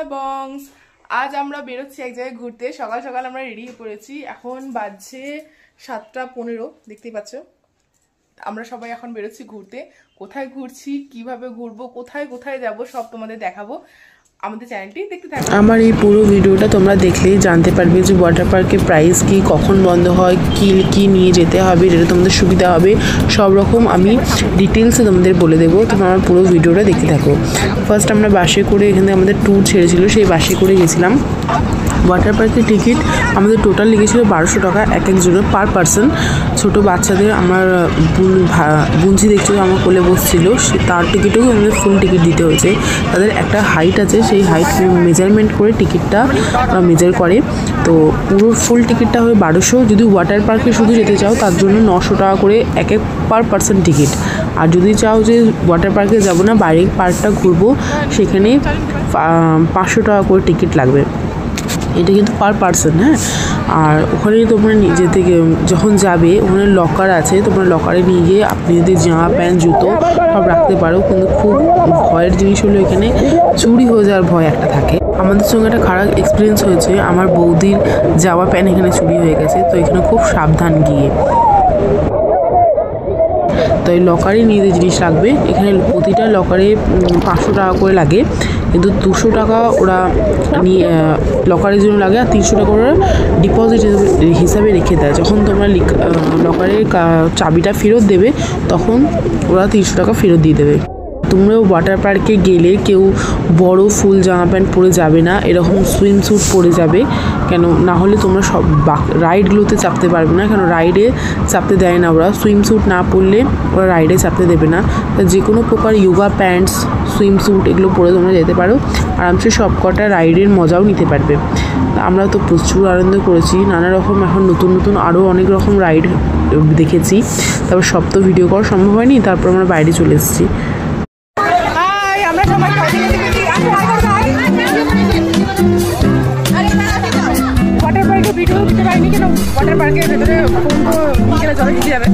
High বংস, আজ আমরা বেরোচ্ছি এক জায়গায় ঘুরতে। সকাল সকাল আমরা রেডি হয়ে পড়েছি। এখন বাজছে 7:15, দেখতেই পাচ্ছ। আমরা সবাই এখন বেরোচ্ছি ঘুরতে। কোথায় ঘুরছি, কিভাবে ঘুরবো, কোথায় কোথায় যাব সব তোমাদের দেখাবো। আমাদের চ্যানেলটি দেখতে থাকো। আমার এই পুরো ভিডিওটা তোমরা দেখলেই জানতে পারবে যে ওয়াটার পার্কের প্রাইস কি, কখন বন্ধ হয়, কি নিয়ে যেতে হবে, যেটা তোমাদের সুবিধা হবে, সব রকম আমি ডিটেলসে তোমাদের বলে দেবো। তোমরা আমার পুরো ভিডিওটা দেখতে থাকো। ফার্স্ট আমরা বাসে করে, এখানে আমাদের ট্যুর ছেড়েছিল, সেই বাসে করে গেছিলাম। ওয়াটার পার্কের টিকিট আমাদের টোটাল লেগেছিলো 1200 টাকা এক একজনের পার পারসন। ছোটো বাচ্চাদের আমার বুনছি দেখছিল, আমার কোলে বসছিল, তার টিকিটেও আমাদের ফুল টিকিট দিতে হয়েছে। তাদের একটা হাইট আছে, সেই হাইট মেজারমেন্ট করে টিকিটটা মেজার করে। তো পুরো ফুল টিকিটটা হবে 1200। যদি ওয়াটার পার্কে শুধু যেতে চাও তার জন্য 900 টাকা করে এক পার পারসন টিকিট। আর যদি চাও যে ওয়াটার পার্কে যাবো না, বাইরের পার্কটা ঘুরবো, সেখানে 500 টাকা করে টিকিট লাগবে। এটা কিন্তু পার পারসন। হ্যাঁ, আর ওখানে তোমরা যেতে যখন যাবে, ওখানে লকার আছে, তোমরা লকারে নিয়ে গিয়ে আপনি যদি জামা প্যান্ট জুতো সব রাখতে পারো। কিন্তু খুব ভয়ের জিনিস হলো এখানে চুরি হয়ে যাওয়ার ভয় একটা থাকে। আমাদের সঙ্গে একটা খারাপ এক্সপিরিয়েন্স হয়েছে, আমার বৌদির জামা প্যান্ট এখানে চুরি হয়ে গেছে। তো এখানে খুব সাবধান গিয়ে, তো এই লকারে নিয়ে জিনিস রাখবে। এখানে প্রতিটা লকারে 500 টাকা করে লাগে, কিন্তু 200 টাকা ওরা নিয়ে লকারের জন্য লাগে, আর 300 টাকা ওরা ডিপোজিট হিসাবে রেখে দেয়। যখন তোমরা লকারের চাবিটা ফেরত দেবে, তখন ওরা 300 টাকা ফেরত দিয়ে দেবে। তোমরাও ওয়াটার পার্কে গেলে কেউ বড় ফুল জামা প্যান্ট পরে যাবে না, এরকম সুইমস্যুট পরে যাবে। কেন না হলে তোমরা সব রাইডগুলোতে চাপতে পারবে না, কেন রাইডে চাপতে দেয় না ওরা। সুইমস্যুট না পরলে ওরা রাইডে চাপতে দেবে না। যে কোনো প্রকার ইয়োগা প্যান্টস, সুইমস্যুট এগুলো পরে তোমরা যেতে পারো, আরামসে সব কটা রাইডের মজাও নিতে পারবে। আমরা তো প্রচুর আনন্দ করেছি, নানা রকম এখন নতুন নতুন আরও অনেক রকম রাইড দেখেছি। তারপর সব তো ভিডিও করা সম্ভব হয়নি, তারপর আমরা বাইরে চলে এসেছি। ওয়াটার পার্কে ভিডিও দিতে পারিনি, কেন ওয়াটার পার্কের ভেতরে ফোনটা বিকেলে জলে দিতে যাবে।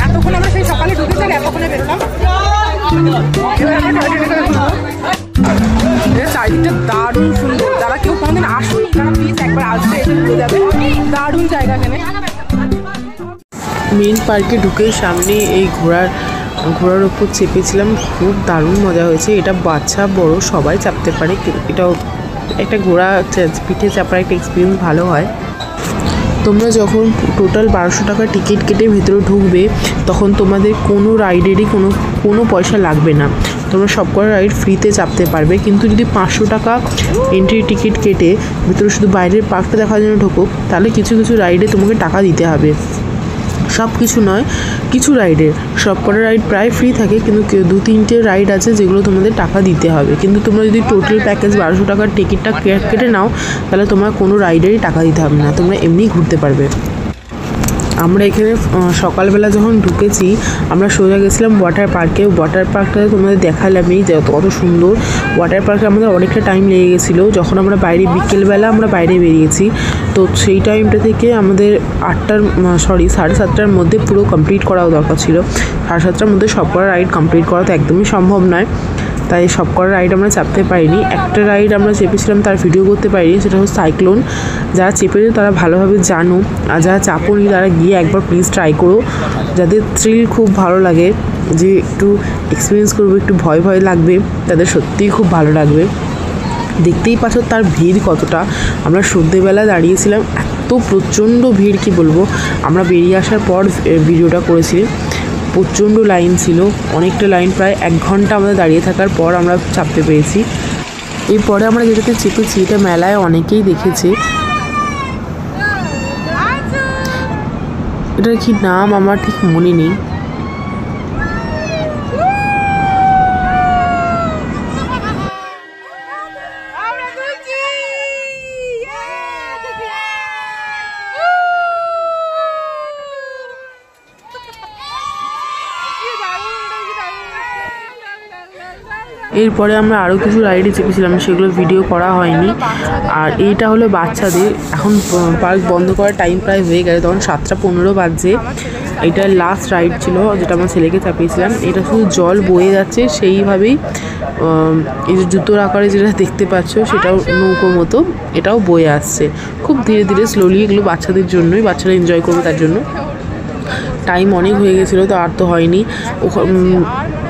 এতক্ষণ আমরা সেই সকালে ঢুকেছিলাম, এতক্ষণে বেরোলাম। চারিদিকটা দারুণ সুন্দর। যারা কেউ কোনোদিন আসুনি, তারা প্লিজ একবার আসবে, এসে ঘুরে যাবে। দারুণ জায়গা এখানে। মেন পার্কে ঢুকে সামনে এই ঘোড়ার ওপর চেপেছিলাম, খুব দারুণ মজা হয়েছে। এটা বাচ্চা বড় সবাই চাপতে পারে, এটাও একটা ঘোড়া পিঠে চাপার একটা এক্সপিরিয়েন্স ভালো হয়। তোমরা যখন টোটাল 1200 টাকা টিকিট কেটে ভেতরে ঢুকবে, তখন তোমাদের কোনো রাইডেরই কোনো পয়সা লাগবে না। তোমরা সব কটা রাইড ফ্রিতে চাপতে পারবে। কিন্তু যদি 500 টাকা এন্ট্রি টিকিট কেটে ভেতরে শুধু বাইরের পার্কটা দেখার জন্য ঢোকো, তাহলে কিছু কিছু রাইডে তোমাকে টাকা দিতে হবে। সব কিছু নয়, কিছু রাইডের, সব কটা রাইড প্রায় ফ্রি থাকে, কিন্তু 2-3টে রাইড আছে যেগুলো তোমাদের টাকা দিতে হবে। কিন্তু তোমরা যদি টোটাল প্যাকেজ 1200 টাকার টিকিটটা কেটে নাও, তাহলে তোমার কোনো রাইডেরই টাকা দিতে হবে না, তোমরা এমনিই ঘুরতে পারবে। আমরা এখানে সকালবেলা যখন ঢুকেছি, আমরা সোজা গেছিলাম ওয়াটার পার্কে। ওয়াটার পার্কটা তোমাদের দেখালামই যে কত সুন্দর। ওয়াটার পার্কে আমাদের অনেকটা টাইম লেগে গেছিলো। যখন আমরা বিকেলবেলা আমরা বাইরে বেরিয়েছি, তো সেই টাইমটা থেকে আমাদের 7:30টার মধ্যে পুরো কমপ্লিট করা দরকার ছিল। 7:30টার মধ্যে সব কটা রাইড কমপ্লিট করা তো একদমই সম্ভব নয়, তাই সব কটা রাইড আমরা চাপতে পারিনি। একটা রাইড আমরা চেপেছিলাম, তার ভিডিও করতে পারিনি, সেটা হলো সাইক্লোন। যারা চেপেছো তারা ভালোভাবে জানো, আর যারা চাপোনি তারা গিয়ে একবার প্লিজ ট্রাই করো। যাদের থ্রিল খুব ভালো লাগে, যে একটু এক্সপিরিয়েন্স করবো, একটু ভয় ভয় লাগবে, তাদের সত্যিই খুব ভালো লাগবে। দেখতেই পাচ্ছ তার ভিড় কতটা। আমরা সন্ধ্যেবেলা দাঁড়িয়েছিলাম, এত প্রচণ্ড ভিড় কি বলবো। আমরা বেরিয়ে আসার পর ভিডিওটা করেছি, প্রচণ্ড লাইন ছিল, অনেকটা লাইন, প্রায় 1 ঘন্টা আমাদের দাঁড়িয়ে থাকার পর আমরা চাপতে পেরেছি। এরপরে আমরা যেটাতে চেপেছি, এটা মেলায় অনেকেই দেখেছে। এটার কি নাম আমার ঠিক মনে নেই। এরপরে আমরা আরও কিছু রাইডে চেপেছিলাম, সেগুলো ভিডিও করা হয়নি। আর এইটা হলো বাচ্চাদের। এখন পার্ক বন্ধ করার টাইম প্রায় হয়ে গেছে, তখন 7:15 বাজছে। এটা লাস্ট রাইড ছিল যেটা আমার ছেলেকে চাপিয়েছিলাম। এটা শুধু জল বয়ে যাচ্ছে, সেইভাবেই এই যে জুতোর আকারে যেটা দেখতে পাচ্ছ সেটাও নৌকো মতো, এটাও বয়ে আসছে খুব ধীরে ধীরে স্লোলি। এগুলো বাচ্চাদের জন্যই, বাচ্চারা এনজয় করবে তার জন্য। টাইম অনেক হয়ে গেছিলো তো আর তো হয়নি।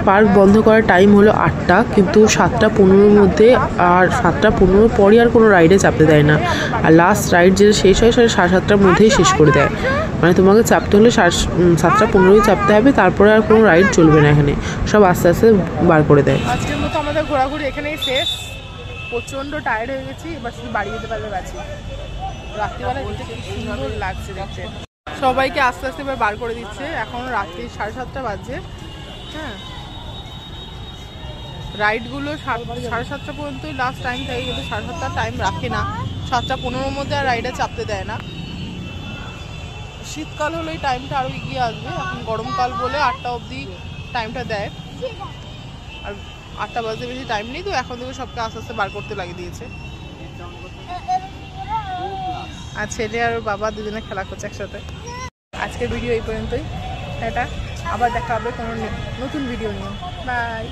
পার্ক বন্ধ করার টাইম হলো 8টা, কিন্তু 7:15-র মধ্যে আর 7:15 পরই আর কোনো রাইডে চাপতে দেয় না। আর লাস্ট রাইড যেটা শেষ হয় সেটা 7:30-টার মধ্যেই শেষ করে দেয়। মানে তোমাকে চাপতে হলে 7:15-ই চাপতে হবে, তারপরে আর কোনো রাইড চলবে না এখানে, সব আস্তে আস্তে বার করে দেয়। আজকের মতো আমাদের ঘোরাঘুরি এখানেই শেষ। প্রচণ্ড টায়ার্ড হয়ে গেছি, এবার শুধু বাড়ি যেতে পারলে বাঁচি। রাত্রিবেলা বলতে কি সুন্দর লাগছে দেখতে। সবাইকে আস্তে আস্তে এবার বার করে দিচ্ছে। এখন রাত্রি 7:30 বাজছে। হ্যাঁ, রাইডগুলো 7:30 পর্যন্তই লাস্ট টাইম থাকে, কিন্তু 7:30 টাইম রাখে না। 7:15-র মধ্যে আর রাইডে চাপতে দেয় না। শীতকাল হলে এই টাইমটা আরও এগিয়ে আসবে। এখন গরমকাল বলে 8টা অবধি টাইমটা দেয়, আর 8টা বাজতে বেশি টাইম নেই তো। এখন থেকে সবকে আস্তে আস্তে বার করতে লাগিয়ে দিয়েছে। আর ছেলে আর বাবা দুজনে খেলা করছে একসাথে। আজকের ভিডিও এই পর্যন্তই। এটা আবার দেখা হবে কোনো নতুন ভিডিও নিয়ে। বাই।